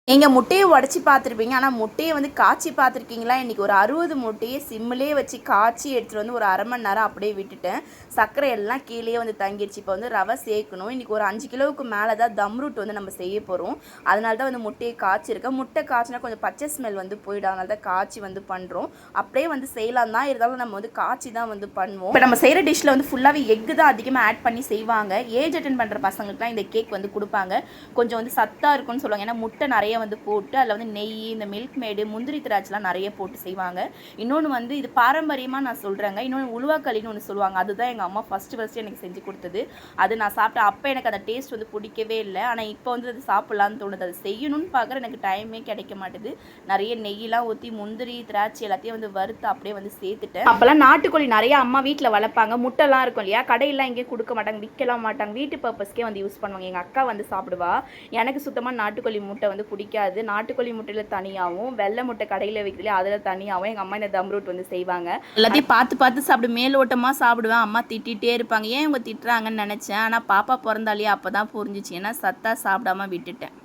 நீங்கள் முட்டையை உடச்சி பார்த்துருப்பீங்க. ஆனால் முட்டையை வந்து காய்ச்சி பார்த்துருக்கீங்களா? இன்றைக்கி ஒரு 60 முட்டையை சிம்மிலே வச்சு காய்ச்சி எடுத்துகிட்டு வந்து ஒரு அரை மணி நேரம் அப்படியே விட்டுட்டேன். சர்க்கரை எல்லாம் கீழே வந்து தங்கிடுச்சு. இப்போ வந்து ரவை சேர்க்கணும். இன்றைக்கி ஒரு 5 கிலோவுக்கு மேலே தான் தம் ரூட் வந்து நம்ம செய்ய போகிறோம். அதனால தான் வந்து முட்டையை காய்ச்சிருக்கேன். முட்டை காய்ச்சினா கொஞ்சம் பச்சை ஸ்மெல் வந்து போயிடும். அதனால தான் காய்ச்சி வந்து பண்ணுறோம். அப்படியே வந்து செய்யலாம் தான், இருந்தாலும் நம்ம வந்து காய்ச்சி தான் வந்து பண்ணுவோம். இப்போ நம்ம செய்கிற டிஷ்ஷில் வந்து ஃபுல்லாகவே எக்கு தான் அதிகமாக ஆட் பண்ணி செய்வாங்க. ஏஜ் அட்டன் பண்ணுற பசங்களுக்குலாம் இந்த கேக் வந்து கொடுப்பாங்க. கொஞ்சம் வந்து சத்தாக இருக்கும்னு சொல்லுவாங்க. ஏன்னா முட்டை நிறைய வந்து போட்டு அதில் வந்து நெய், இந்த மில்க் மேடு, முந்திரி திராட்சைலாம் நிறைய போட்டு செய்வாங்க. இன்னொன்று வந்து இது பாரம்பரியமாக நான் சொல்கிறேங்க. இன்னொன்று உலுவாக்களின்னு ஒன்று சொல்லுவாங்க. அதுதான் எங்கள் அம்மா ஃபஸ்ட்டு எனக்கு செஞ்சு கொடுத்தது. அது நான் சாப்பிட்டேன். அப்போ எனக்கு அந்த டேஸ்ட் வந்து பிடிக்கவே இல்லை. ஆனால் இப்போ வந்து அது சாப்பிட்லான்னு தோணுது. அது செய்யணும்னு பார்க்குற எனக்கு டைமே கிடைக்க மாட்டேது. நிறைய நெய்யெலாம் ஊற்றி முந்திரி திராட்சை எல்லாத்தையும் வந்து வறுத்து அப்படியே வந்து சேர்த்துட்டேன். அப்போல்லாம் நாட்டுக்கோழி நிறைய அம்மா வீட்டில் வளர்ப்பாங்க. முட்டைலாம் இருக்கும் இல்லையா, கடையெல்லாம் எங்கேயும் கொடுக்க மாட்டாங்க, விற்கலாம் மாட்டாங்க. வீட்டு பர்பஸ்க்கே வந்து யூஸ் பண்ணுவாங்க. எங்கள் அக்கா வந்து சாப்பிடுவா. எனக்கு சுத்தமாக நாட்டுக்கோழி முட்டை வந்து பிடிக்காது. நாட்டுக்கோழி முட்டையில் தனியாகவும், வெள்ளை முட்டை கடையில் வைக்கிறதுல அதில் தனியாகவும் எங்கள் அம்மா இந்த தம் ரூட் வந்து செய்வாங்க. எல்லாத்தையும் பார்த்து சாப்பிடு, மேலோட்டமாக சாப்பிடுவேன். அம்மா திட்டிகிட்டே இருப்பாங்க. ஏன் இவங்க திட்டுறாங்கன்னு நினச்சேன். ஆனால் பாப்பா பிறந்தாலே அப்போ தான் புரிஞ்சிச்சு. ஏன்னா சத்தா சாப்பிடாம விட்டுட்டேன்.